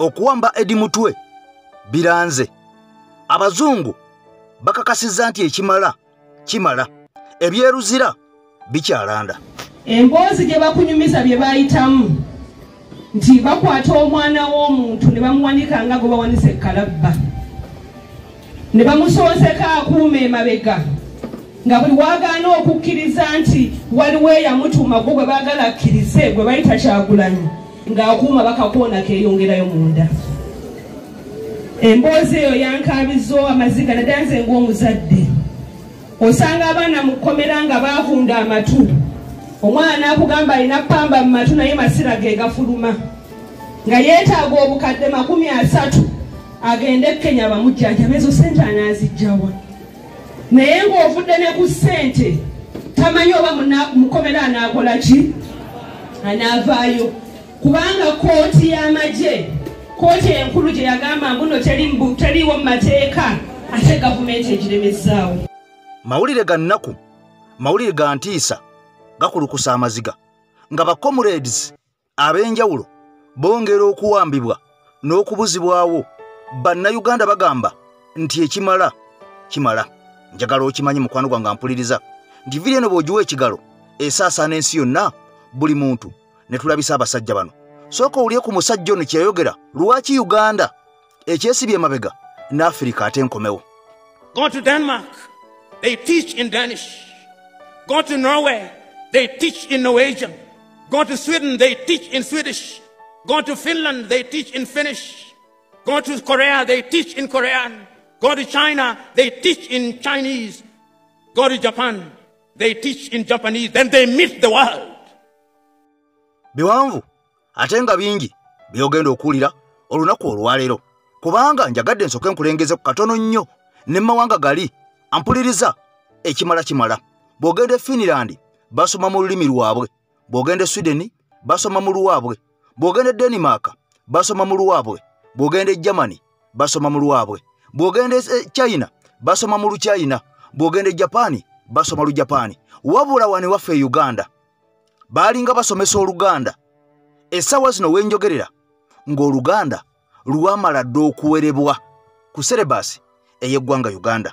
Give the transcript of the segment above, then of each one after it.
okuwamba Eddie Mutwe biranze. Abazungu bakakasiza nti ekimala kimala, ebyeruzira bikyalanda. Emboozi gye bakunyumiza bye bayitamu nti bakwata omwana w'omuntu ne bamuwanika nga gwe bawanise kalabba, ne bamusooseka akuuma emabega, nga buli wagaana okukkiriza nti waliwo eyamutuma gwe gwe baagala akkirize, gwe bayita Kyagulanyi, ng'akuuma bakakoona keeyongerayo munda. Emboozi eyo yankabizza amaziga nadanze ng'omuzadde. Osanga abaana mu kkomera nga baavunda amatu, omwana akugamba alina ppamba mu matu naye masira ge gafuluma, nga yeetaaga obukadde 30 agende e Kenya bamujjanjabe, ezo ssente anaazijjawa. Naye ng'ovudde ne ku ssente tamanyi oba mu kkomera anaakola ki, anaavaayo. Kubanga kooti y'amagye, kooti enkulu gye yagamba mbuno teriiwo mu mateeka, ate gavumenti egiremesaawo. Mawulire ga nnaku, mawulire ga ntiisa gakulukusa amaziga nga ba comrades ab'enjawulo bongera okuwambibwa n'okubuzibwawo. Bannayuganda bagamba nti ekimala kimala. Njagala okimanyi mukwano gwange mpuliriza nti viri eno bw'ogiwa ekigalo esaasaana ensi yonna, buli muntu ne tulabisa abasajja bano. Sooka owulire ku musajja ono kye yayogera lwaki Uganda ekyesibye emabega n'Afirika ate nkomewo. Go to Denmark, they teach in Danish. Go to Norway, they teach in Norwegian. Go to Sweden, they teach in Swedish. Go to Finland, they teach in Finnish. Go to Korea, they teach in Korean. Go to China, they teach in Chinese. Go to Japan, they teach in Japanese. Then they meet the world. Biwanvu ate nga bingi byogenda okuwulira olunaku olwaleero, kubanga njagadde nsooke nkulengeze ku katono nnyo ne mawanga gali ampuliriza. Ekimala kimala. Bw'ogenda e Finland basoma mu lulimi lwabwe, bw'ogenda e Sweden basoma mu lwabwe, bw'ogenda e Denmark basoma mu lwabwe, bw'ogenda e Germany basoma mu lwabwe, bw'ogenda e China basoma mu Luchina, bw'ogenda e Japan basoma Lujapani. Wabula wane waffe e Uganda baalinga basomesa Oluganda. Essaawa zino wenjogerera ng'Oluganda lwamala dda okuwerebwa ku selebasi ey'eggwanga Uganda.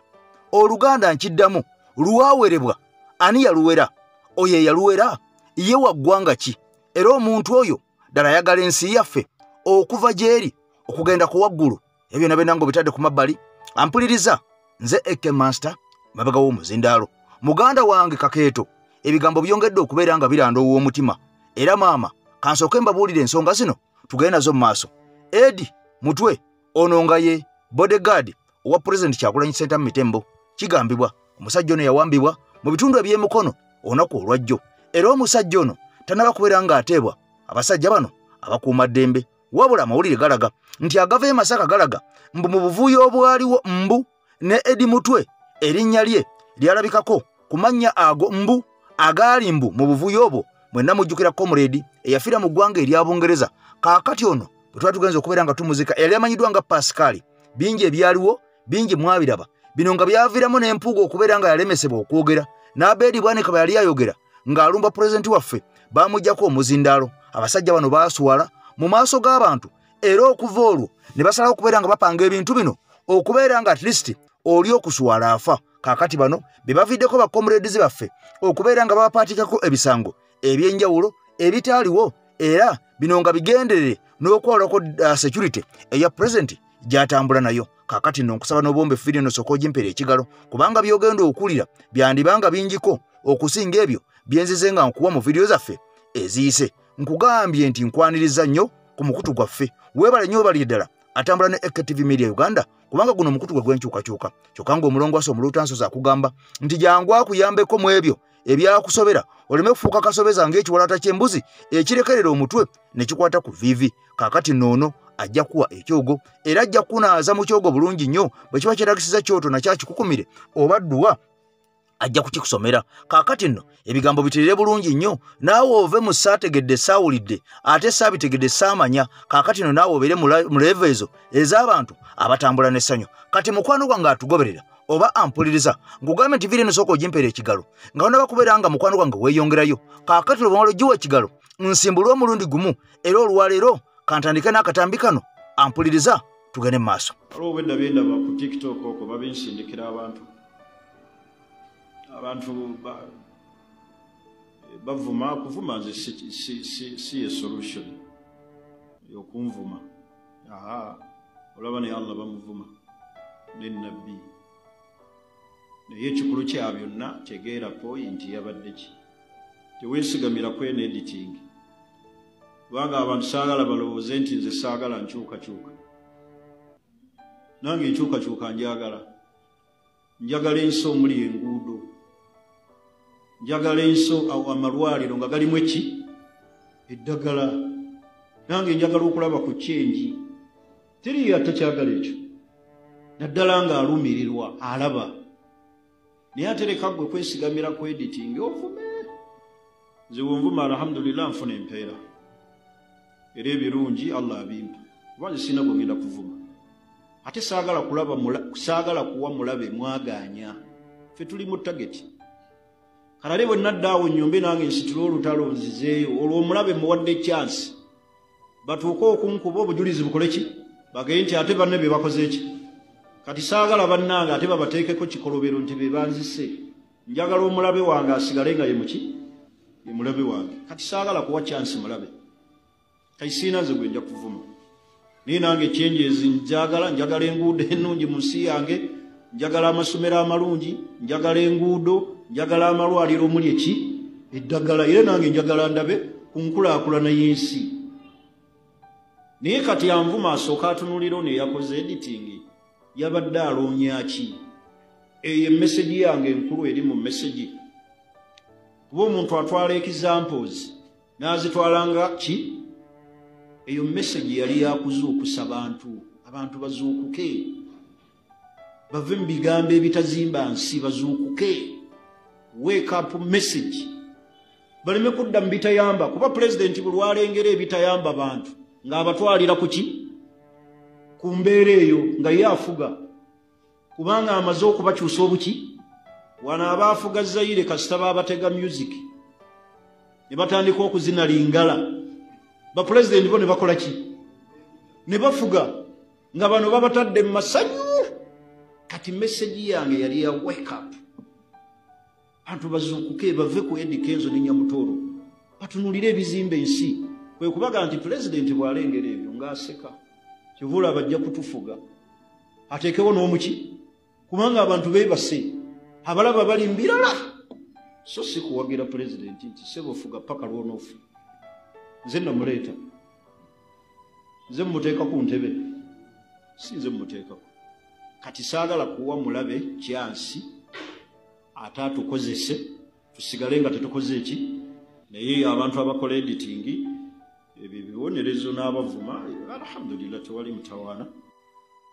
Oluganda nkiddamu lwawerebwa. Ani yaluwera? Oyo yaluwera ye wa ggwanga ki? Era omuntu oyo ddala ayagala ensi yaffe okuva gy'eri okugenda ku waggulu. Ebyo nabyo nange bitadde ku mabbali. Ampuliriza nze Eke Master mabega w'omuzindaalo, muganda wange Kakeeto. Ebigambo byongedde okubeera nga biranda ow'omutima. Era maama kansooke mbabuulire ensonga zino tugende nazo mu maaso. Eddie Mutwe ono nga ye bodyguard owa President Kyagulanyi Ssentamu Mitembo. Kigambibwa omusajja ono yawambibwa mu bitundu eby'emikono olunaku olwajjo. Era omusajja ono tanaba kubeera ng'ateebwa abasajja bano abakuuma ddembe, wabula amawulire galaga nti agava e Masaka galaga mbu mu buvuyo obwaliwo Mbu ne Eddie Mutwe erinnya lye lyalabikako ku mannya ago Mbu agaali Mbu mu buvuyo obwo. Mwenna mujjukira comrade eyafiira mu ggwanga erya Bungereza. Kaakati ono bwe tuba tugenza okubeera nga tumuzika eyali amanyiddwa nga Pascal. Bingi ebyaliwo, bingi mwabiraba. Bino nga byaviiramu n'empuuga okubeera nga yalemesebwa okwogera. N'Abeedi Bwanika bwe yali ayogera ng'alumba pulezidenti waffe baamuggyako omuzindaalo. Abasajja bano baasuwala mu maaso g'abantu, era okuva olwo ne basalawo okubeera nga bapanga ebintu bino okubeera nga at least oli okusuwala afa. Kaakati bano be baviddeko ba comrades baffe okubeera nga babapaatikako ebisango eby'enjawulo ebitaaliwo, era bino nga bigenderere n'okwolako security eya president gy'atambula nayo. Kaakati nno nkusaba n'obombe firi eno sooka ogimpera ekigalo, kubanga byogenda okulira byandibanga bingiko okusinga ebyo byenzize nga nkuwa mu vidiyo zaffe eziyise. Nkugambye nti nkwaniriza nnyo ku mukutu gwaffe. Weebale nnyo obalire ddala atambula ne AKTV Media Uganda, kubanga guno omukutu gwe gwenkyukakyuka. Kyokka ng'omulongoosa omuluutansozi akugamba nti jangu akuyambeko mu ebyo ebyakusobera oleme kufuuka kasobeza ng'ekiwalaata ky'embuzi ekirekerera omutwe ne kikwata ku vivi. Kaakati noono ajja kuwa ekyogo, era ajja kunaaza mu kyogo bulungi nnyo. Bwe kiba kyeragisiza kyoto na kyakikukumire oba dduwa ajja kukikusomera. Kaakati nno ebigambo biterere bulungi nnyo, naawe ove mu saategedde saawulidde ate saabitegedde saamanya. Kaakati nno naawe obeere mu levo ezo ez'abantu abatambula n'essanyu. Kati mukwano gwange atugoberera oba ampuliriza ngugambe nti viri eno sooka ogimpera ekigalo nga onaba kubeera nga mukwano gwange weeyongerayo. Kaakati olwomala ogiwa ekigalo nsimbulwe omulundi gumu, era olwaleero kantandike n'akatambi kano ampuliriza tugende maaso. Waliwo bwe ndabendaba ku TikTok okwo babinsindikira abantu bavuma kuvuma nze si ye solution yokunvuma. Olaba naye Allah bamuvuma n'ennabbi naye ekikulu kya byonna tegeera point yabadde ki teweesigamira kwena editing kubanga abantu saagala balowooze nti nze saagala nkyukakyuka nange nkyukakyuka njagala ensi omuli enguudo njagala ensi amalwaliro nga galimu eki eddagala nange njagala okulaba ku kyenji teri atakyagala ekyo naddala nga alumirirwa alaba naye atereka gwe kwesigamira ku editing ovume nze bwenvuma alhamdulillah nfuna empeera era ebirungi Allah abimpa kuba nze sina gwengenda kuvuma ate saagala kuwa mulabe mwaganya ffe tuli mu tageti kalale bwe naddaawo nnyombe nange nsitula olutalo nzizeeyo olwo omulabe muwadde chance batuuke okunkuba obujulizi bukole ki bageye nti ate banne be bakoze eki kati saagala bannange ate babateekeko kikolobero nti be banzise njagala omulabe wange asigale nga ye muki ye mulabe wange kati saagala kuwa chance mulabe kati siina nze gwe nja kuvuma naye nange ekyenjezi njagala enguudo ennungi mu nsi yange njagala amasomero amalungi njagala enguudo njagala amalwaliro omuli eki eddagala era nange njagala ndabe ku nkulaakulana y'ensi naye kati anvuma asooka atunuliro neyakoze editing yabadde aloonya ki eyo emesegi yange enkulu eri mu mesegi kuba omuntu atwala examples n'azitwalanga ki eyo mesegi yali yakuzuukusa abantu bazuukuke bave mu bigambo ebitazimba nsi bazuukuke wake up message baleme kudda mu bitayamba kuba pulezidenti buli alengera ebitayamba bantu ng'abatwalira ku ki ku mbeera eyo nga ye afuga kubanga amaze okubakyusa obuki wano abaafuga Zaire kasita baabatega music ne batandika okuzina lingala bapulezidenti bo ne bakola ki ne bafuga nga bano babatadde mu masanyu kati message yange yali ya wake up bantu bazuukuke bave ku Eddy Kenzo ne Nyamutooro batunulire ebizimbe ensi kwe kubaga nti pulezidenti bw'alengera ebyo ng'aseka kivula bajja kutufuga ateekewo n'omuki kubanga abantu beebase abalaba bali mbirala so si kuwagira pulezidenti nti sebo fuga paka lwonoofu nze namuleeta nze mmuteeka ku ntebe si nze mmuteekako kati saagala kuwa mulabe kyansi ate atukozese tusigale nga tetukoze eki naye abantu abakola editing ebyo bibonerezo n'abavuma alhamdulillah tewali mutawaana.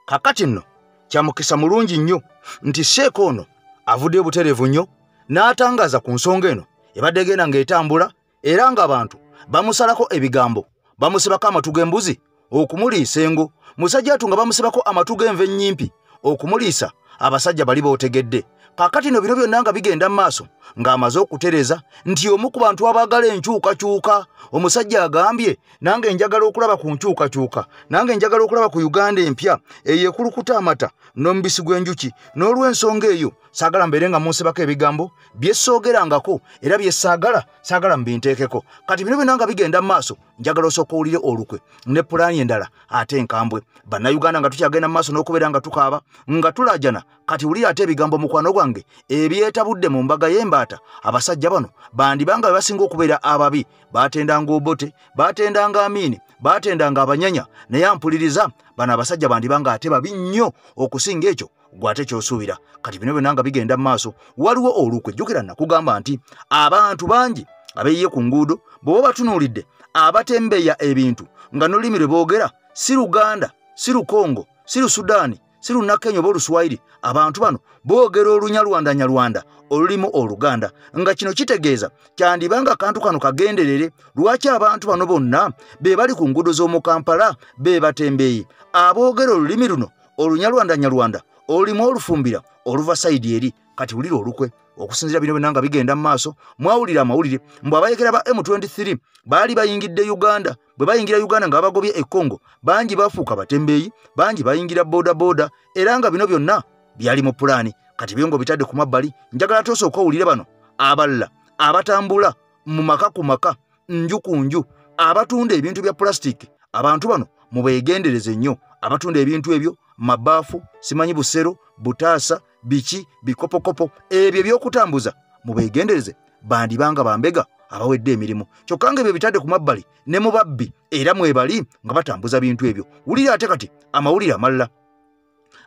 Kakati nno kyamukisa mulungi nnyo nti Sheeko ono avudde butereevu nnyo n'atangaza ku nsonga eno ebadde egenda ng'etambula era ng'abantu bamusalako ebigambo bamusibako amatu g'embuzi okumuliisa engo musajja atu nga bamusibako amatu g'enva ennyimpi okumuliisa abasajja bali bootegedde. Kakati no bino byonna nga bigenda mu maaso ng'amaze okutereeza nti omu ku bantu abaagala enkyukakyuka omusajja agambye nange njagala okulaba ku nkyukakyuka nange njagala okulaba ku Uganda empya eyo ekulukuta amata n'omubisi gw'enjuki n'olw'ensonga eyo saagala mbeere nga munsibako ebigambo bye soogerangako era bye saagala mbinteekeko. Kati bino byonna nga bigenda mu maaso njagala osooka owulire olukwe ne pulaani endala ate enkambwe bannayuganda nga tukyagenda mu maaso n'okubeera nga tukaaba nga tulaajana kati wulira ate ebigambo mukwano gwange ebyetabudde mu mbaga y'embaata abasajja bano bandibanga be basinga okubeera ababi baatendanga Obote baatendanga Amini baatendanga abanyanya naye ampuliriza bano abasajja bandibanga ate babi nnyo okusinga ekyo gwate kyosuubira. Kati bino byonna nga bigenda mu maaso waliwo olukwe jjukira nakugamba nti abantu bangi abeeyiye ku nguudo bw'oba batunuulidde abatembeya ebintu nga n'olulimi lwe boogera si Luganda si Lukongo si Lusudaani si Lunnakenya oba Oluswayiri abantu bano boogera Olunyarwanda olulimu Oluganda nga kino kitegeeza kyandibanga akantu kano kagenderere lwaki abantu bano bonna be bali ku nguudo z'omu Kampala be batembeeyi aboogera olulimi luno Olunyarwanda olulimu olufumbira oluva sayidi eri. Kati wulira olukwe okusinzira bino binanga bigenda maaso mwawulira amawulire mbu abayekera ba M23 baali bayingidde Uganda bwe bayingira Uganda nga abagobye e Congo bangi bafuuka batembeeyi bangi bayingira boda era nga bino byonna byali mu pulaani kati byongo bitadde ku mabbali njagala tosooka owulire bano aballa abatambula mu maka ku maka nju ku nju abatunda ebintu bya plastic abantu bano mubeegendereze nnyo abatunda ebintu ebyo mabaafu simanyi busero butaasa biki bikopokopo ebyo byokutambuza mubeegendereze bandibanga bambega abawedde emirimu kyokka nga ebyo bitadde ku mabbali ne mu babbi era mwebali nga batambuza bintu ebyo wulira ate kati amawulire amalala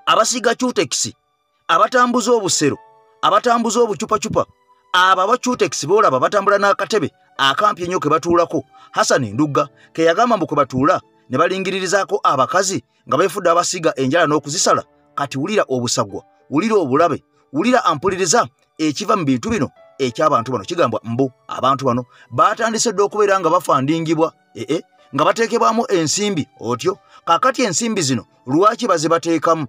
abasiga Cutex abatambuza obusero abatambuza obucupacupa aba Cutex boolaba batambula n'akatebe akampi ennyo ke batuulako Hassan Ndugga ke yagamba mbu kwe batuula ne balingiririzaako abakazi nga beefudde abasiga enjala n'okuzisala kati wulira obusagwa wulira obulabe wulira ampuliriza ekiva mu bintu bino eky'abantu bano kigambwa mbu abantu bano batandise dde okubeera nga bafandingibwa nga bateekebwamu ensimbi otyo kakati ensimbi zino lwaki bazibateekamu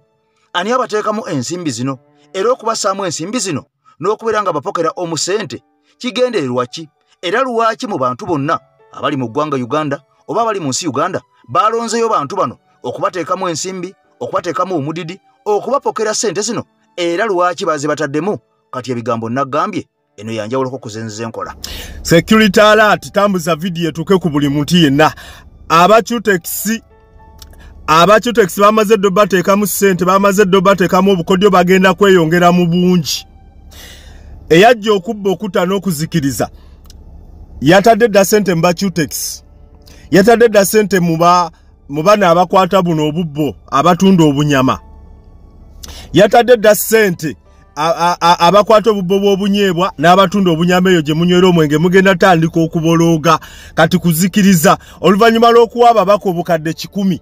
ani abateekamu ensimbi zino era okubasaamu ensimbi zino n'okubeera nga bapokera omusente kigendererwa ki era lwaki mu bantu bonna abali mu ggwanga Uganda oba abali mu nsi Uganda balonzeyo bantu bano okubateekamu ensimbi okubateekamu omudidi okubapokera sente zino era lwaki bazibataddemu kati ebigambo nagambye eno yanjawulako kuzenziza enkola security alert tambuza video etuuke ku buli muntu yenna aba Cutex bamaze ddo bateekamu ssente bamaze ddo bateekamu obukodyo bagenda kweyongera mu bungi eyajja okubba okuta n'okuzikiriza yatadde dda ssente mu ba Cutex yatadde dda ssente mu bana abakwata buno obubbo abatunda obunyama yatadde dda ssente abakwata obubbo bw'obunyeebwa n'abatunda obunyama eyo gye munywera omwenge mugenda tandika okubolooga kati kuzikiriza oluvannyuma lw'okuwa ababaka obukadde 100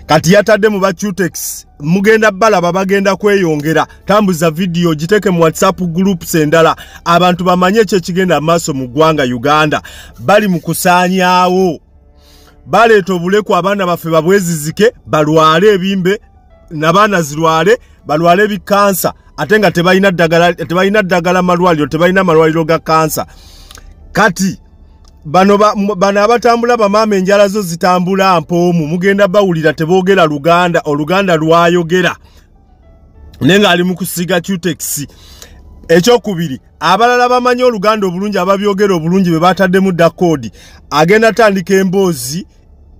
kati yatadde mu ba Cutex mugenda balaba bagenda kweyongera tambuza video giteke mu WhatsApp groups endala abantu bamanye ekyo kigenda maaso mu ggwanga Uganda bali mu kusaanyaawo baleeta obuleku abaana baffe babwezizike balwale ebimbe n'abaana zirwale balwale bikansa ate nga tebalina ddagala malwaliro tebalina malwaliro ga kansa kati bano abatambula bamaama enjala zo zitambula mpoomu mugenda bawulira teboogera Luganda Oluganda lwayogera nenga ali mu kusiga Cutex ekyokubiri abalala bamanyi Oluganda obulungi ababyogera obulungi be bataddemu dda koodi agenda tandika emboozi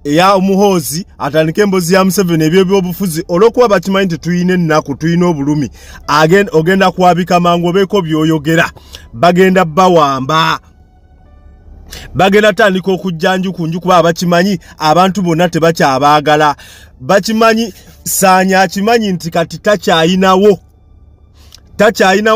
eya omuhoozi atandika emboozi ya Museveni ebyo by'obufuzi olw'okuba bakimanyi nti tuyina ennaku tuyina obulumi ogenda kwabika mangu obeeko by'oyogera bagenda bawamba bagenda tandika okujjanju kunju kuba abakimanyi abantu bonna tebakyabaagala bakimanyi Saanya akimanyi nti kati takyayinawo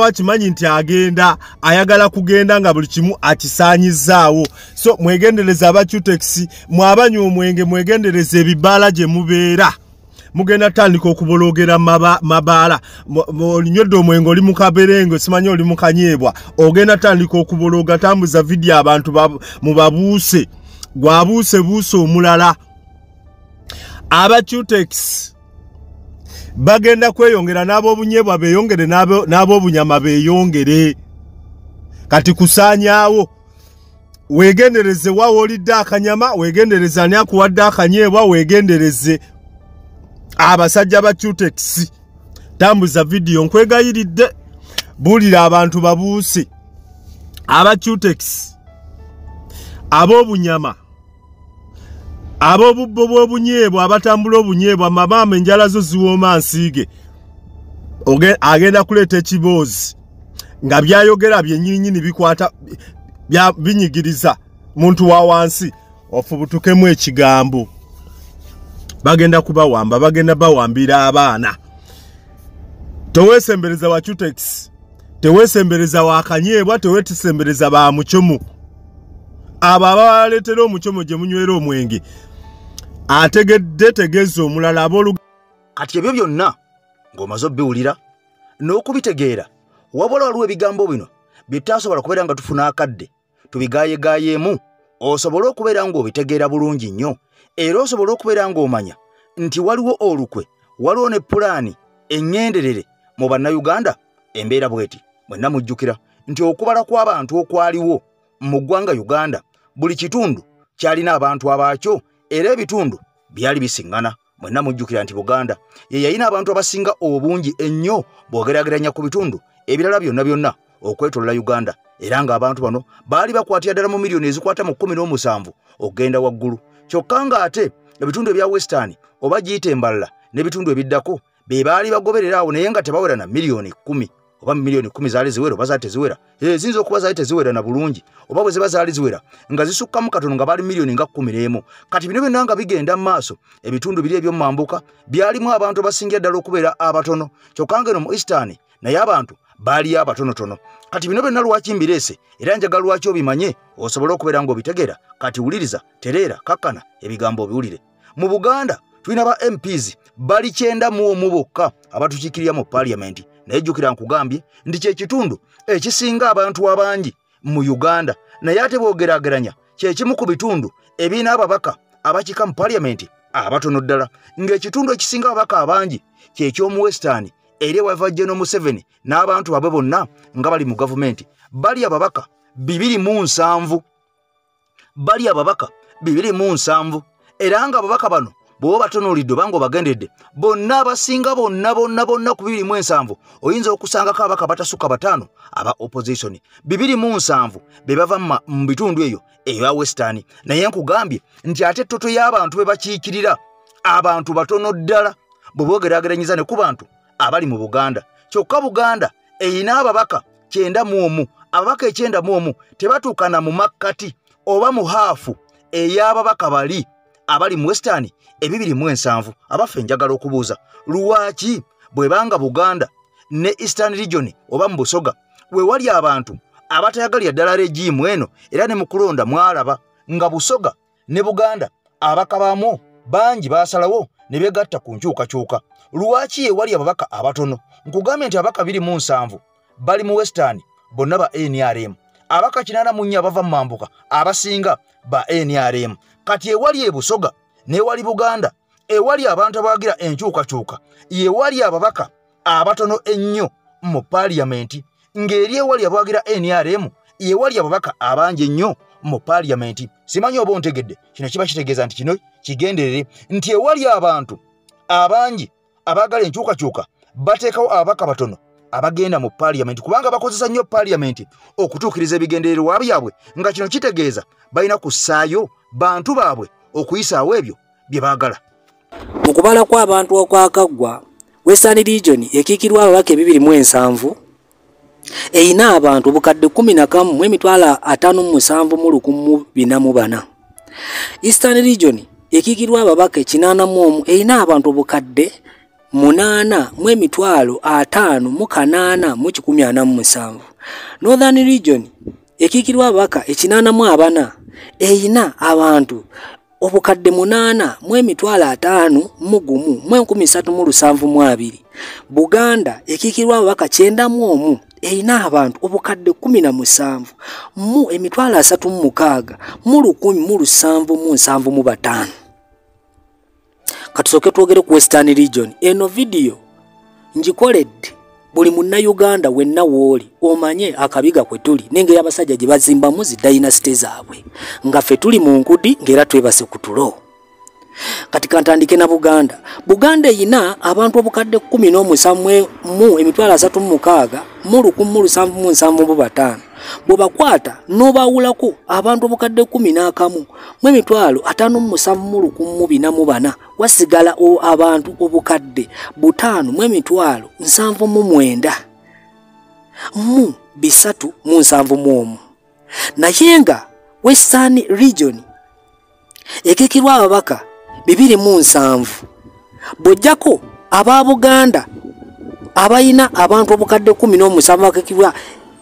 akimanyi nti agenda ayagala kugenda nga buli kimu akisaanyizaawo so mwegendereza aba Cutex mwabanywa omwenge mwegendereza ebibaala gye mubeera mugenda tandika okubologera mabaala olinywedde omwenge oli mu kaberengo simanyi oli mu kanyeebwa ogenda tandika okubologa tambuza video abantu mubabuuse gwabuuse buuse omulala aba Cutex bagenda kweyongera n'ab'obunyebwa beeyongere n'ab'obunyama beeyongere kati kusaanyaawo weegendereze wa wolidde akanyama weegendereze ani akuwadde akanyeebwa weegendereze abasajja ba Cutex tambuza video nkwegayiridde bulira abantu babuuse aba Cutex ab'obunyama ab'obubbo bw'obunyeebwa abatambula obunyeebwa mamaama enjala zo ziwooma nsiige agenda kuleeta ekiboozi nga byayogera byennyininyini bikwata binyigiriza muntu wa wansi ofubutukemu ekigambo bagenda kubawamba bagenda bawambira abaana teweesembereza wa Cutex teweesembereza wa kanyeebwa teweesembereza ba mucomo abo abaleetera omucomo gye munywera omwenge ategedde tegeeza omulala kati ebyo byonna ng'omaze obbiwulira n'okubitegeera wabula waliwo ebigambo bino bye tutasobola kubeera nga tufuna akadde tubigaayegaayemu osobole okubeera ng'obitegeera bulungi nnyo era osobole okubeera ng'omanya nti waliwo olukwe waliwo ne pulaani engenderere mu bannayuganda embeera bweti mwenna mujjukira nti okubala kw'abantu okwaliwo mu ggwanga Uganda buli kitundu kyalina abantu abaakyo era ebitundu byali bisiŋŋana. Mwenna mujjukira nti Buganda ye yalina abantu abasinga obungi ennyo bw'ogeraageranya ku bitundu ebirala byonna okwetoolola Uganda, era ng'abantu bano baali bakwatira ddala mu miliyoni ezikwata mu 17 okugenda waggulu. Kyokka ng'ate ebitundu ebya Western oba giyite Mbalala n'ebitundu ebiddako be baali bagoberera awo naye nga tebawera na miliyoni 10 oba miliyoni 10 zaali ziwera oba zaali teziwera. Ziyinza okuba zaali teziwera na bulungi oba bwe ziba zaali ziwera nga zisukkamu katono nga baali miliyoni nga 11. Kati bino byonna nga bigenda mu maaso ebitundu biri eby'omu mambuka byalimu abantu abasingira ddala okubeera abatono. Kyokka ng'eno mu Eastern naye abantu baali abatonotono. Kati bino byonna lwaki mbireese era njagala lwaki obimanye osobole okubeera ng'obitegeera. Kati wuliriza, tereera, kakkana ebigambo obiwulire. Mu Buganda tulina ba MPs bali 91 bokka abatukiikirira mu Parliament. Naye jjukira nkugambye nti kye kitundu ekisinga abantu abangi mu Uganda, naye ate bw'ogeraageranya kye kimu ku bitundu ebirina ababaka abakika mu Parliament abatono ddala, ng'ekitundu ekisinga ababaka abangi kye ky'omu Western eri ewava General Museveni n'abantu babe bonna nga bali mu gavumenti. Bali ababaka 207, bali ababaka 207, era nga ababaka bano bw'oba batonoolidde oba ng'obagendedde bonna abasinga bonna ku 207 oyinza okusangako ababaka batasukka 5 aba opposition. 207 be bava mu bitundu eyo eya Western. Naye nkugambye nti ate ettoto y'abantu be bakiikirira abantu batono ddala bw'ogeraageranyiza ne ku bantu abali mu Buganda. Kyokka Buganda eyina ababaka 91, ababaka 91 tebatuukana mu makkati oba mu haafu ey'ababaka bali abali mu Western 207. Abaffe njagala okubuuza lwaki bwebanga Buganda ne Eastern Region oba mu Busoga we wali abantu abatayagalira ddala regimu eno, era ne mu kulonda mwalaba nga Busoga ne Buganda abaka baamu bangi baasalawo ne begatta ku nkyukakyuka. Lwaki ye wali ababaka abatono? Nkugambye nti ababaka 207 bali mu Western bonna ba NRM, abaka 84 abava mu mambuka abasinga ba NRM. Kati ewali e Busoga n'ewali Buganda ewali abantu abawagira enkyukakyuka ye wali ababaka abatono ennyo mu Parliament, ng'eri ewali abawagira NRM ye wali ababaka abangi ennyo mu Parliament. Simanyi oba ontegedde. Kino kiba kitegeeza nti kino kigenderere nti ewali abantu abangi abagala enkyukakyuka bateekawo ababaka batono abagenda mu Parliament, kubanga bakozesa nnyo Parliament okutuukiriza ebigendererwa byabwe, nga kino kitegeeza balina kussaayo bantu baabwe okuyisaawo ebyo bye baagala. Mu kubala kw'abantu okwakaggwa, Western Region ekiikirwa ababaka 207 eyina abantu obukadde 11,57,144. Eastern Region ekiikirwa ababaka 81 eyina abantu obukadde 8,5,8,147. Northern Region ekiikirwa ababaka 84 eyina abantu obukadde 8,5,1,372. Buganda ekiikirwa ababaka 91 eyina abantu obukadde 17,36,1,775. Katusooke twogere ku Western Region. Eno video njikoledde buli munna Uganda wenna wooli omanye akabiga kwe tuli n'engeri abasajja gye bazimbamu zi dynasty zaabwe, nga ffe tuli mu nkudi ng'era twebase ku tulo. Kati kantandike na Buganda. Buganda eyina abantu obukadde 17,166,1,775. Bw'obakwata n'obawulako abantu obukadde 11,5,57,144 wasigala abantu obukadde 5,779,371. Naye nga Western Region ekiikirwa ababaka 207 bw'ojjako aba Buganda abayina abantu obukadde 17 bakikirwa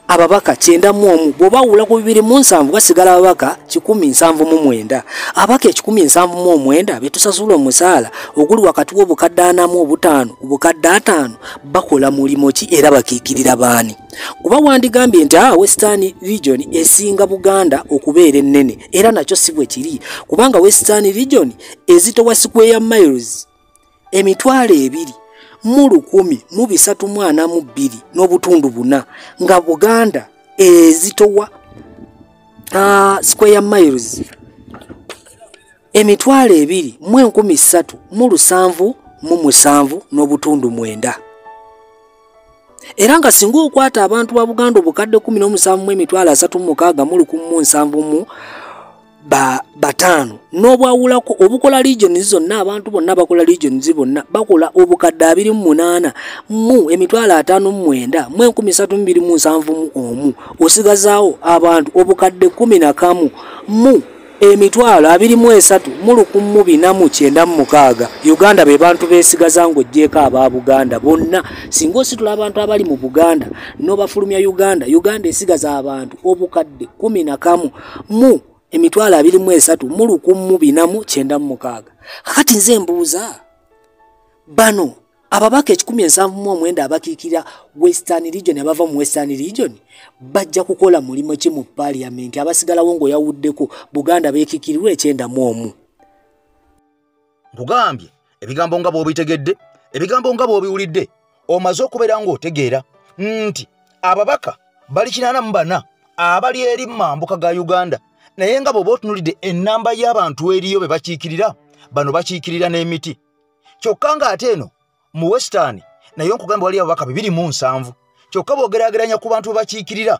ababaka 91 bw'obawula ku 207 wasigala ababaka 179. Ababaka 179 betusasula omusaala oguli wakati w'obukadde 45 obukadde 5 bakola mulimo ki era bakiikirira baani? Kuba wandigambye nti Western Region esinga Buganda okubeera ennene, era nakyo si bwe kiri, kubanga Western Region ezitowa square miles 2,000 mu 1,342 n'obutundu 4 nga Buganda ezitowa square miles 2,377 n'obutundu 9. Era nga singa okwata abantu ba Buganda obukadde 17,376 batano n'obwawulako obukola regions zonna abantu bonna bakola regions bonna bakola obukadde 28,59,1,371 osigazaawo abantu obukadde 11,203,496 Uganda be bantu beesigaza ng'oggyeko aba Buganda bonna. Singa ositula abantu abali mu Buganda n'obafulumya Uganda esigaza abantu obukadde 11,203,496. Kakati nze mbuuza bano ababaka 1,079 abakiikira Western Region abava mu Western Region bajja kukola mulimu ki mu Parliament abasigalawo ng'oyawuddeko Buganda beekiikirirwe 91. Nkugambye ebigambo nga bw'obitegedde, ebigambo nga bw'obiwulidde, omaze okubeera ng'otegeera nti ababaka bali 84 abali eri mambuka ga Uganda, naye nga bw'oba otunulidde ennamba y'abantu eriyo be bakiikirira, bano bakiikirira n'emiti. Kyokka ng'ate eno mu Western naye nkugambye wali ababaka 207. Kyokka bw'ogeraageranya ku bantu bakiikirira,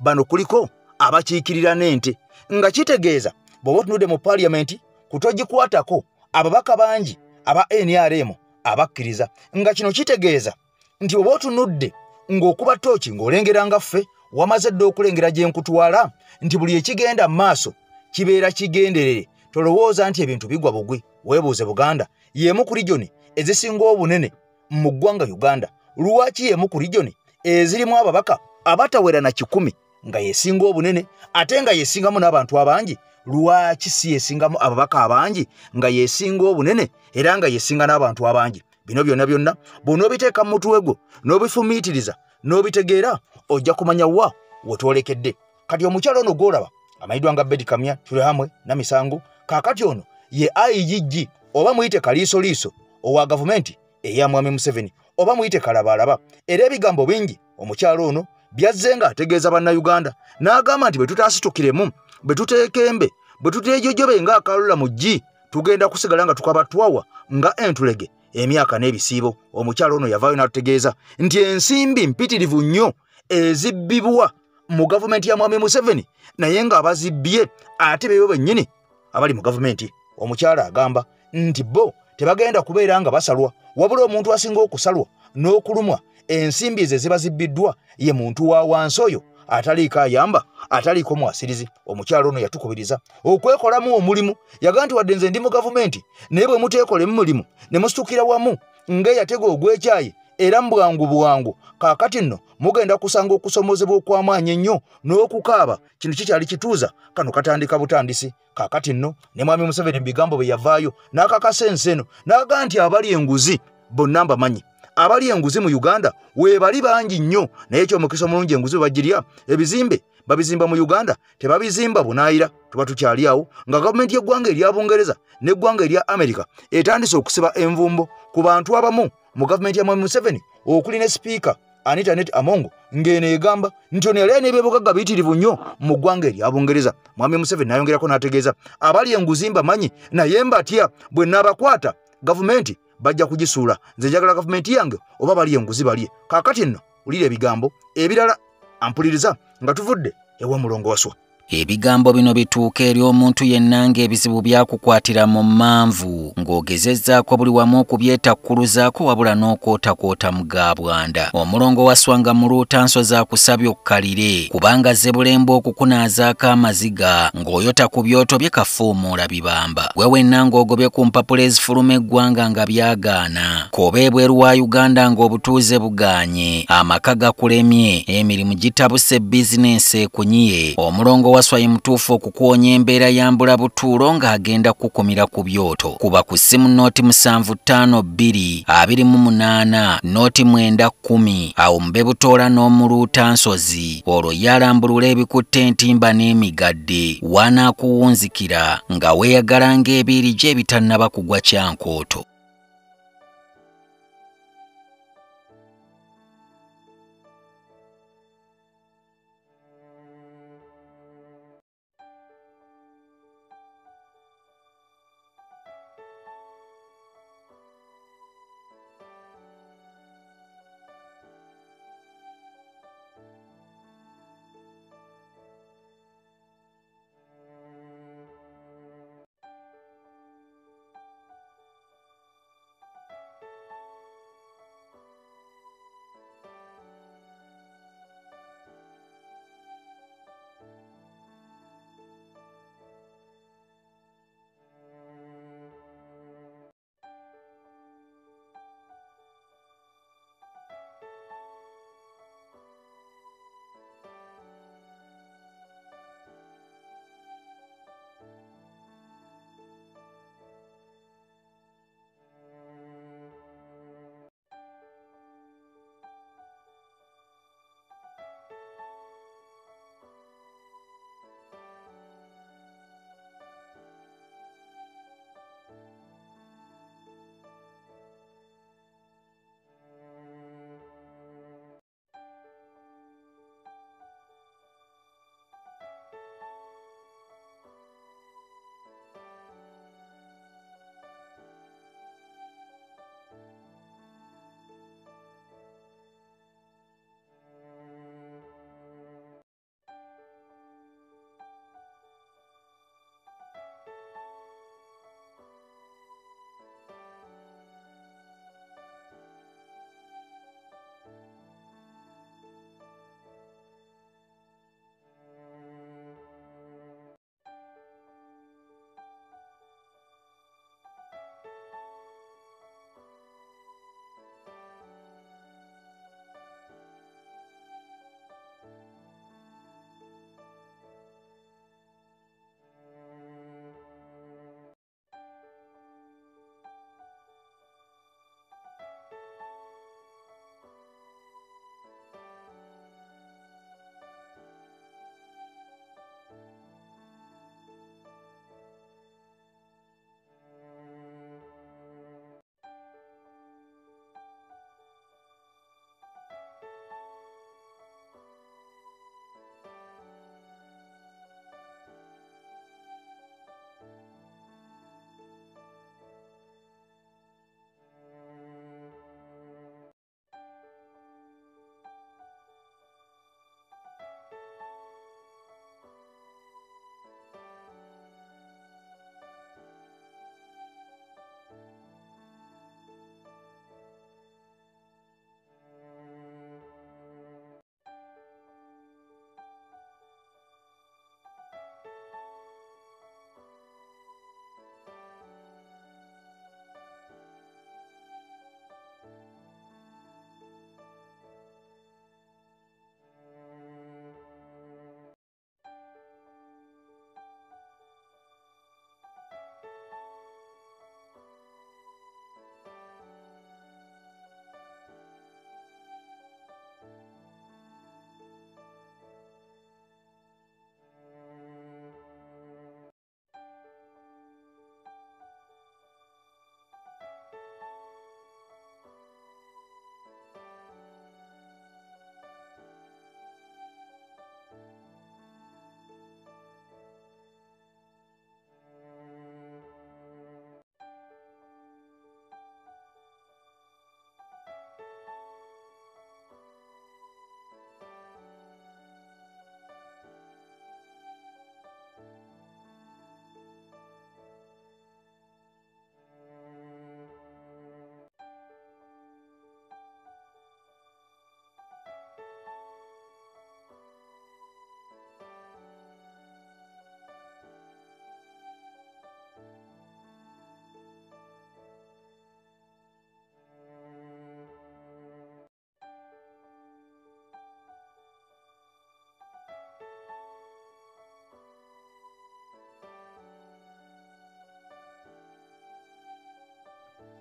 bano kuliko abakiikirira n'ente, nga kitegeeza bw'oba otunudde mu Parliament kutogikwatako ababaka bangi aba NRM abakkiriza, nga kino kitegeeza nti bw'oba otunudde ng'okuba tooki ng'olengera nga ffe wamaze dde okulengera gye nkutwala nti buli ekigenda mu maaso kibeera kigenderere. Tolowooza nti ebintu bigwa bugwi. Weebuuze Buganda y'emu ku regioni ezisinga obunene mu ggwanga Uganda. Lwaki y'emu ku regioni ezirimu ababaka abatawera na 100 nga yesinga obunene, ate nga yesingamu n'abantu abangi? Lwaki si yesingamu ababaka abangi nga yesinga obunene era nga yesinga n'abantu abangi? Bino byonna bw'onoobiteeka mu mutwe gwo n'obifumiitiriza n'obitegeera, ojja kumanya wa wetwolekedde. Kati omukyalo ono gw'olaba amanyiddwa nga Betty Kamya Tulahamwe Namisango, kaakati ono ye IGG oba muyite kaliisoliiso owa gavumenti eya Mwami Museveni oba muyite kalabalaba. Era ebigambo bingi omukyalo ono byazze nga ategeeza bannayuganda, n'agamba nti bwe tutaasitukiremu, bwe tuteekembe, bwe tuteejojobe ng'akalula mu ggi, tugenda kusigala nga tukabatwawa nga entulege emyaka n'ebisiibo. Omukyalo ono yavaayo n'atutegeeza nti ensimbi mpitirivu nnyo ezibbibwa mu gavumenti ya Mwami Museveni, naye ng'abazibbye ate beebo bennyini abali mu gavumenti. Omukyala agamba nti bo tebagenda kubeera nga basalwa, wabula omuntu asinga okusalwa n'okulumwa ensimbi ze ziba zibbiddwa ye muntu wa wansi oyo ataliiko ayamba, ataliiko mwasirizi. Omukyalo ono yatukubiriza okwekolamu omulimu. Yaga nti wadde nze ndi mu gavumenti naye bwe muteekolemu mulimu ne musitukira wamu ng'eyatega ogw'ekyayi era bwangu kaakati nno mugenda kusanga okusomozebwa okw'amaanyi ennyo n'okukaaba. Kino kikyali kituuza, kano katandika butandisi. Kaakati nno ne Mwami Museveni mu bigambo bye yavaayo n'akakasa ensi eno n'aga nti abali enguzi bonna mbamanyi. Abali enguzi mu Uganda weebali bangi nnyo, naye eky'omukisa omulungi enguzi bagirya. Ebizimbe babizimba mu Uganda, tebabizimba bunaayira. Tuba tukyali awo nga gavumenti y'eggwanga erya Bungereza n'eggwanga erya Amerika etandise okusiba envumbo ku bantu abamu mu gavumenti ya Mwami Museveni, okuli ne sipiika Anita Amongo ng'eno egamba nti ono yali n'ebyobugagga biyitirivu nnyo mu ggwanga erya Bungereza. Mwami Museveni n'ayongerako n'ategeeza abali enguzi mbamanyi, naye mbatya bwe naabakwata gavumenti bajja kugisuula. Nze njagala gavumenti yange oba bali enguzi balye. Kaakati nno wulira ebigambo ebirala ampuliriza nga tuvudde ewa mulongo waswa. Ebigambo bino bituuka eri omuntu yenna ng'ebizibu byakukwatira mu manvu ng'ogezezzaako buli wamu okubyetakkuluzaako wabula n'okootakoota mu gaabwanda. Omulongo waswanga mu Luutansozi akusabye okkalire kubanga Zebulembe okukunaazaako amaziga ng'oyota ku byoto bye kafuumuula bibamba. Gwe wenna ng'ogobye ku mpapula ezifuluma eggwanga nga byagaana. Koba ebweru wa Uganda ng'obutuuze bugaanye, amaka gakulemye, emirimu gitabuse, bizinensi ekunyiye. Omulongo waswaye mutuufu okukuwonya embeera yambula butuulo ng'agenda kukumira ku byoto. Kuba ku ssimu nooti 7552 28 nooti 910 awo mube butoola n'omu Luutansozi. Olwo yalambulula ebikutte entimba n'emigadde wanaakuwunzikira nga weeyagala ng'ebiiri gye ebitannaba kugwa kyankooto.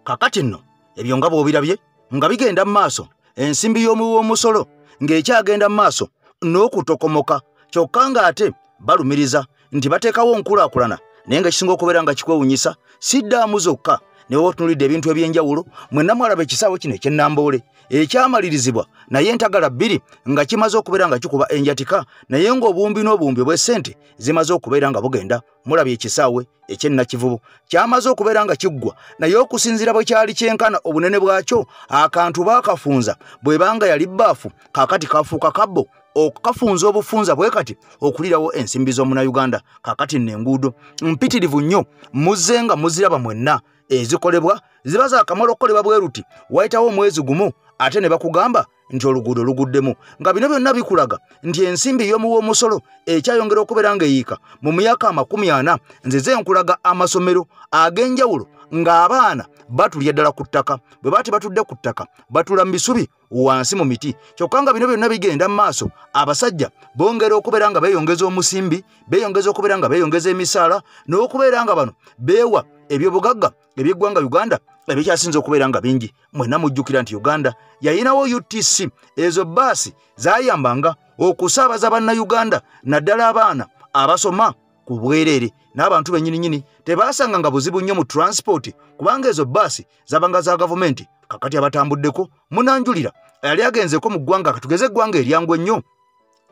kakati nno ebyo nga bw'obirabye nga bigenda mu maaso ensimbi y'omusolo ng'ekyagenda mu maaso n'okutokomoka kyokka ng'ate balumiriza nti bateekawo nkulaakulana naye nga kisinga okubeera nga kikwewunyisa siddaamu zokka ne bwe otunulidde ebintu eby'enjawulo mwenna mwalaba ekisaawe kino eky'ennamboole ekyamalirizibwa naye entagala bbiri nga kimaze okubeera nga kikuba enjatika naye ng'obuwumbi n'obuwumbi bw'essente zimaze okubeera nga bugenda mulabye ekisaawe eky'ennakivubu kyamaze okubeera nga kiggwa naye okusinziira bwe kyali kyenkana obunene bwakyo akantu baakafunza bwe banga yali bbaafu kaakati kafuuka kabbo okukafunza obufunza bwe kati okulirawo ensimbi z'omunnayuganda kaakati n'enguudo mpitirivu nnyo muzze nga muziraba mwenna ezikolebwa ziba zaakamalokolebwa bwe ruti wayitawo omwezi gumu ate ne bakugamba nti oluguudo luguddemu nga bino byonna bikulaga nti ensimbi y'omuwoomusolo ekyayongera okubeera ng'eyiika mu myaka 40 nzize nkulaga amasomero ag'enjawulo ng'abaana batulya ddala ku ttaka bwe baati batudde ku ttaka batula mu bisubi wansi mu miti kyokka nga bino byonna bigenda mu maaso abasajja bongera okubeera nga beeyongeza omusimbi beeyongeza okubeera nga beeyongeza emisaala n'okubeera nga bano beewa ebyobugagga eby'eggwanga Uganda ebikyasinze okubeera nga bingi mwenna mujjukira nti Uganda yayinawo UTC ezo baasi zaayambanga okusaabaza bannayuganda naddala abaana abasoma ku bwereere n'abantu bennyininyini tebaasanga nga buzibu nnyo mu transport kubanga ezo baasi zabanga za gavumenti kakati abatambuddeko munanjulira yali agenzeko mu ggwanga katugeze eggwanga eryangwa ennyo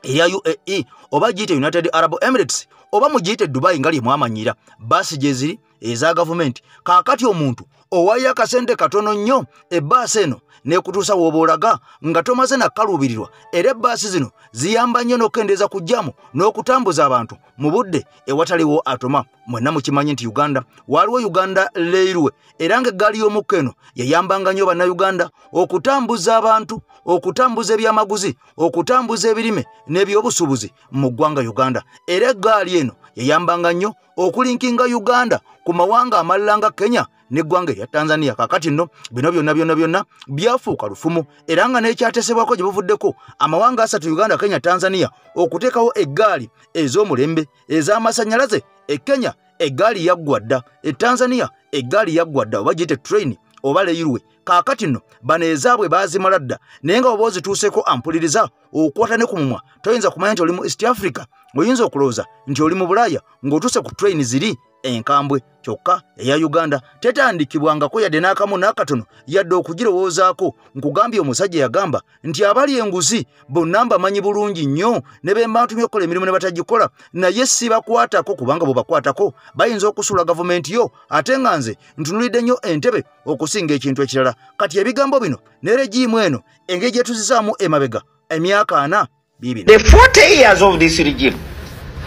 erya UAE oba giyite United Arab Emirates oba mugiyite Dubai nga lyemwamanyira baasi gye ziri eza gavumenti kaakati omuntu owayo akasente katono nnyo ebbaasi eno n'ekutuusa w'oba olaga nga tomaze nakkaluubirirwa era ebbaasi zino ziyamba nnyo n'okukendeeza ku jjamu n'okutambuza abantu mu budde ewataliwo atoma mwenna mukimanyi nti Uganda waliwo Uganda Railway era ng'eggaali y'omukka eno yayambanga nnyo bannayuganda okutambuza abantu okutambuza ebyamaguzi okutambuza ebirime n'ebyobusuubuzi mu ggwanga Uganda era eggaali eno yayambanga nnyo okulinkinga Uganda ku mawanga amalala nga Kenya n'eggwanga erya Tanzania kakati nno bino byonna byafuuka lufumu era nga n'ekyatesebwako gye buvuddeko amawanga 3 Uganda Kenya Tanzania okuteekawo eggaali ez'omulembe ez'amasannyalaze Kenya eggaali yaggwa dda Tanzania eggaali yaggwa dda oba giyite train oba railway kaakati nno bano ezaabwe baazimala dda naye nga oba ozituuseeko ampuliriza okukwata ne ku mumwa toyinza kumanya nti oli mu East Africa oyinza okulowooza nti oli mu Bulaaya ng'otuuse ku train ziri enkambwe kyokka eya Uganda tetandikibwangako yadde n'akamu n'akatono yadde okugirowoozaako nkugambye omusajja yagamba nti abali enguzi bonna mbamanyi bulungi nnyo ne be mbatumye okukola emirimu ne batagikola naye sibakwatako kubanga bwe bakwatako bayinza okusula gavumenti yo ate nga nze ntunulidde nnyo entebe okusinga ekintu ekirala kati ebigambo bino ne regimu eno engeri gye tuzizaamu emabega emyaka 4 biibino. The 40 years of this regime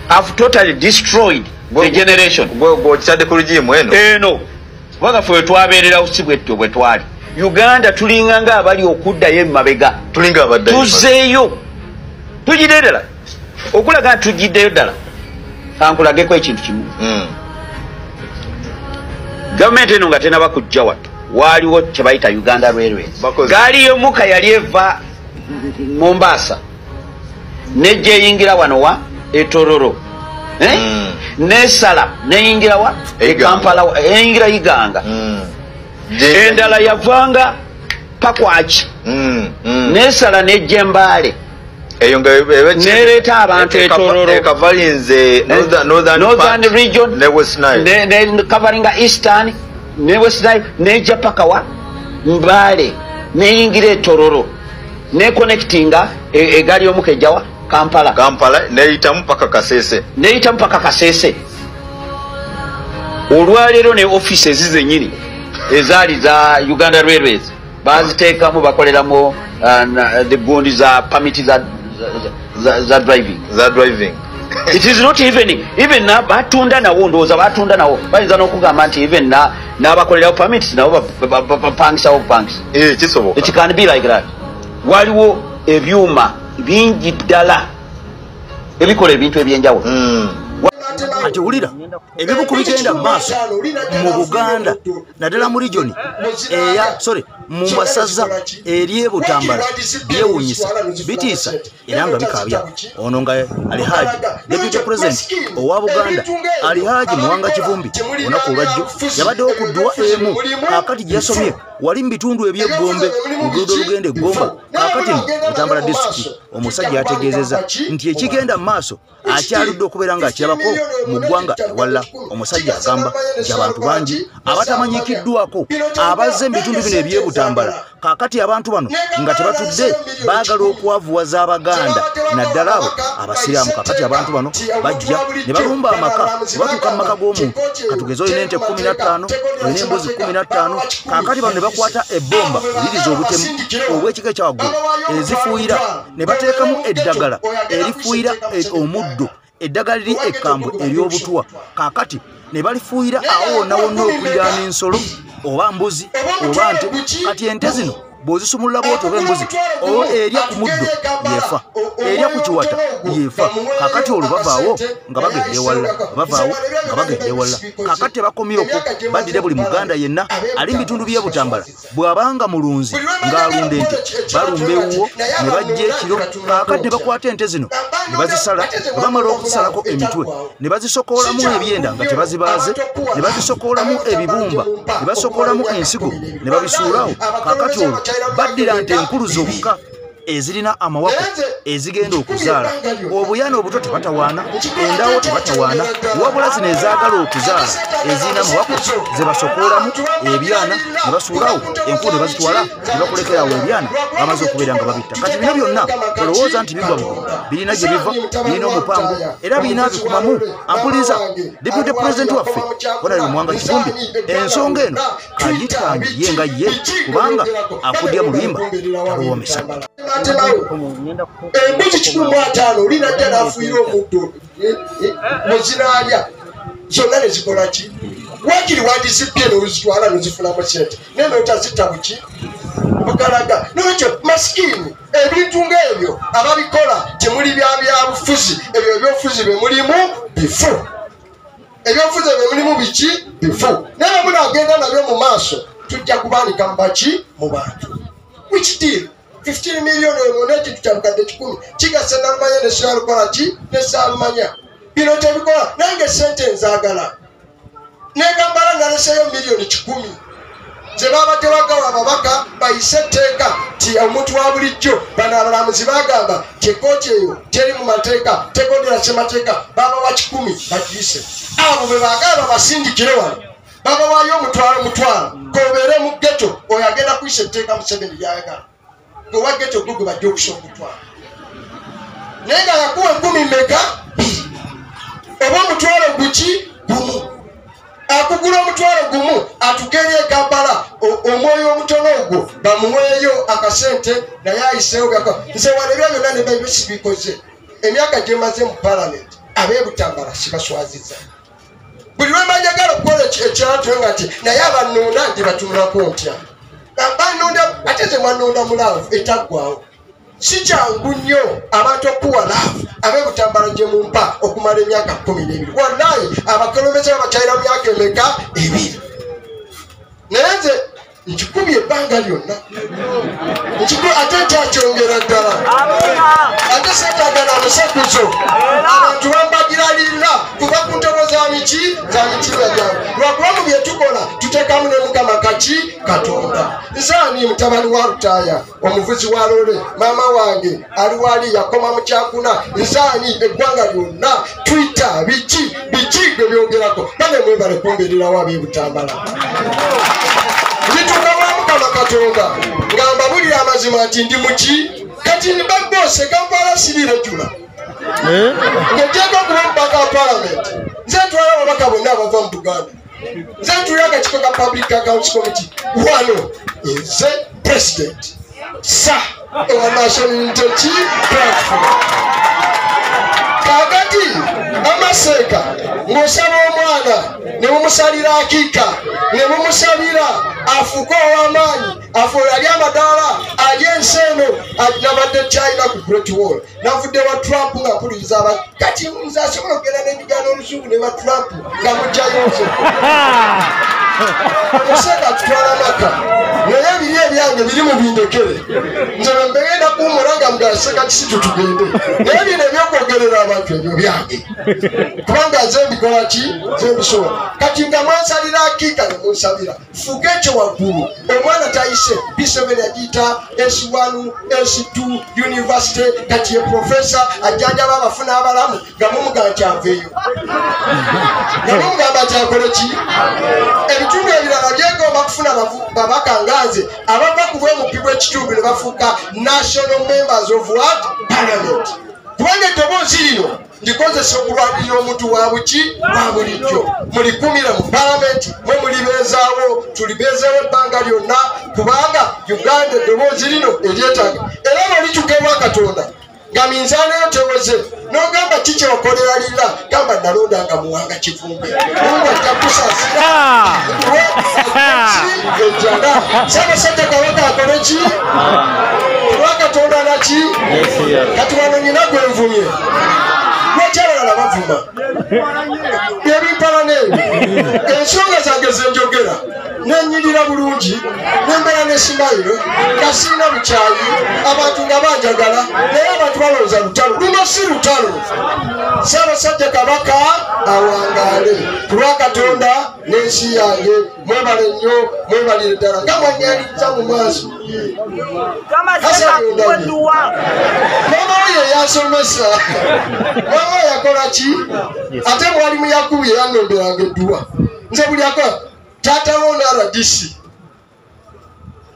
have totally destroyed the generation. Kitadde ku regime eno baga fwe twabeererawo si bwetyo bwe twali Uganda tulinga nga abali okuddayo emabega tulinga abaddayo tuzeeyo tugidde ddala okulaga tugiddeyo ddala kankulageko ekintu kimu gavumenti eno nga tenaba kujja wattu waaliwo kye bayita Uganda Railways gaali y'omuka yali eva Mombasa nejja eyingira wano wa Etororo nesala neyingira wa Kampala eyingira Iganga endala yavanga Pakwaki nesala nejja Mbale eyo nga nereeta abantu Etororo kavalinze Northern region ne West Nile ne covering Eastern ne West Nile nejja paka wa Mbale neyingira Etororo ne connectinga egali y'omuka ejjawa Kampala neyitamu paka Kasese olwaleero ne offices zennyini ezaali za Uganda Railways baziteekamu bakoleramu the gundi za permit za driving it is not even batunda nawo ndowooza batunda nawo bayinza n'okugamba nti even n'abakolerawo permits nabo bapangisawo bupangisa kisoboka it can be like that waliwo ebyuma bingi ddala ebikola ebintu ebyenjawulo ati wulira ebimu kubigenda maaso mu Buganda naddala mu region mu masaza eri Butambala byewunyisa bitiisa era nga bikabya ono nga Alhaji Deputy President owa Buganda Alhaji Muwanga Kivumbi onaku olwajjo yabaddewo ku ddwa emu kakati gyasomye wali mu bitundu eby'eggombe luguudo olugenda eggomba kakati Butambala district omusajja yategeezezza nti ekigenda mu maaso akyaludde okubeera ng'akirabako mu ggwanga ewala. Omusajja agamba nti abantu bangi abatamanyikiddwako abazze mu bitundu bino eby'e Butambala kakati abantu bano nga tebatudde baagala okwavuwaza Abaganda naddala abo Abasiraamu. Kakati abantu bano bajja ne balumba amaka batuuka mu maka g'omuntu katugezo olina ente 15 olina embuzi 15 kakati bano ne bakwata ebbomba eririza obutemu obw'ekika ekyawaggulu ezifuuyira ne bateekamu eddagala erifuuyira omuddo eddagala liri ekkambwe ery'obutwa kakati ne balifuuyira awo wonna wonna okuliraana ensolo oba mbuzi oba nte kati ente zino bw'ozisumulula bw'oti oba embuzi oba erya ku muddo yeefa erya ku kiwata yeefa kakati olwo bavaawo nga bagenda ewala bavaawo nga bagenda ewala kakati tebakomyeko baddire buli Muganda yenna ali mu bitundu by'e Butambala bw'abanga mulunzi ng'alunda ente balumba ewuwo ne bajja ekiro kakati ne bakwata ente zino ne bazisala ne bamala okuzisalako emitwe ne bazisokoolamu ebyenda nga tebazibaaze ne bazisokoolamu ebibumba ne basokoolamu ensigo ne babisuulawo kakati olwo baddira nte enkulu zokka ezirina amawako ezigenda okuzaala obuyana obuto tebatawaana endawo tebatawaana wabula zino ezaagala okuzaala ezirina amawako ze basokoolamu ebyana ne basuulawo enkulu ne bazitwala ne bakolekerawo ebyana bamaze okubeera nga babitta. Kati bino byonna olowooza nti bigwa bugo birina gye biva birina omupango era birina bikumamu. Ampuliriza Deputy President waffe Honorable Muwanga Kivumbi ensonga eno kagitanye ye nga ye kubanga akudya mu luyimba taluwomesa. Embuzi 15 olina ddala afuuyira omuddo muziraalya zonna ne zikola ki wakiri wandizibye n'ozitwala n'ozifunamu sente naye n'otazita buki bukalaga n'ekyo masikini ebintu ng'ebyo ababikola temuli byabufuzi ebyo ebyobufuzi bwe mulimu bifu ebyobufuzi bwe mulimu biki bifu naye bwe munaagenda nabyo mu maaso tujja kubaanika mu baki mu bantu which deal 15 million emoneti tutabukadde 10 kigasa nalumanya ne syalukola ki ne saalumanya bino tebikola nange sente nzaagala negambala naleseyo milioni 10 ze babadde bagawa ababaka bayise etteeka ti omuntu wa bulijjo bano abalamuzi bagamba kyekooti eyo teri mu mateeka tekodera semateeka babawa 10 bagiyise abo bwe bagala babasindikire wano babawaayo omutwalo kobeere mu ghetto oyo agenda kuyisa etteeka Museveni lyayagala gwe ghetto gwe bajja okusobola okutwala naye nga yakuwa 10 meka oba omutwalo guki gumu akugula omutwalo gumu atugeri e Kampala omwoyo omutono ogwo bamuweeyo akasente naye ayiseewo nze walebya byonna ne babisi bikoze emyaka gyemaze mu palamenti ab'e Butambala sibaswaziza buli lwe manjagala okukola ekyatwe nga nti naye abanunda ndi batunulako ntya banunda ate ze mwanunda mulaavu etaggwawo si kyangu nnyo abantu okuwa laavu ab'e Butambala gye mumpa okumala emyaka 12 wallahi abakulembeze babakyalira myaka emeka 2 naye nze nkikubye ebbanga lyonna ate ntakyongera ddala ate seetagana musakuzo abantu bambagiralirira kuva ku ntobo za mikiza gyange lwakuba mu bye tukola tuteekamu ne Mukama kaki Katonda. Nsaani mutabani wa Lutaaya omuvuzi wa lole maama wange ali wali yakoma mu kyakuna nsaani eggwanga lyonna Twitter biki bwe byogerako bane mwebale kumbeererawo ab'e Butambala bituuka wa Mukama Katonda ngamba bulira amazima nti ndi muki kati nibagose Kampala siriregula ng'ogyeko okuba omubaka wa palamenti nze ntwala ababaka bonna abava mu Buganda nze ntulira akakiiko ka Public Accounts Committee wano nze president ewa National Unity Platform kakati amaseeka ng'osaba omwana ne mumusalira akiika ne mumusabira afuuke ow'amaanyi afuule ali amadaala ali ensi eno nabadde China ku Great Wall navudde wa Trump nga mpuliriza abantu kati nze asobola okugenda n'endigaano oluzungu ne ba Trump nga mujjayo nze omusega tutwala maka naye ebiri ebyange biri mu bindekere nze bembegenda kuwumula nga mugaseka kisi tutugende naye bino ebyokwogerera abantu ebyo byange kubanga nze mbikola ki nze mbisobola kati nga mwansalira akiika ne munsabira fuga ekyo waggulu omwana tayise B7 yagiyita S1 S2 university kati ye profesa ajjanjaba abafuna abalamu nga mumugaa kyaveeyo nga mumugamba kyakole ki ebitundu ebirala byegomba kufuna babaka nganze abava ku bwemupi bw'ekitundu ne bafuuka national members of what parliament kubanga eddoboozi lino ndikozesa okulwanirira omuntu wa buki wa bulijjo mulikumire mu palamenti mwe mulibeezaawo tulibeezeewo ebbanga lyonna kubanga Uganda eddoboozi lino eryetaaga era balitukebwa Katonda nga minzaano yo tewoze n'ogamba kiki wakolera lira gamba nalondanga muwanga kivumbe nga jakusaasira ejjana Ssaabasajja Kabaka akole ki kuba Katonda naki kati wano nyina gwe nvumye lwaki abalala bavuma ebimpala n'ebyo ensonga zange zenjogera nenyirira bulungi nembeera ne simayiro nga sirina bukyayi abantu nga banjagala naye abantu balowooza lutalo luno si lutalo Ssaabasajja Kabaka awangaale ku lwa Katonda n'ensi yange mwebale nnyo mwebalire ddala nga mwanyaliza mu maaso mama we yasomesa mama we yakola ki ate mwalimu Yakubu yeyanonderanga edduwa nze buli akola taata wona RDC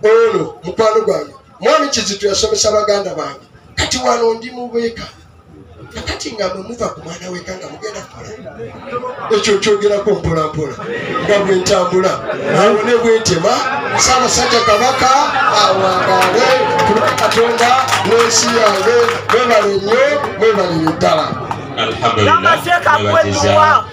ono mukwano gwange mwami Kizito yasomesa baganda bange kati wano ndi mubeeka kati nga muva ku mwana weka nga mugenda kukola ekyo kyogerako mpolampola nga bwe ntambula awo ne bwentema Ssaabasajja Kabaka awangaale ku lwa Katonda n'ensi yange mwebale nnyo mwebalire ddala alhamdulillah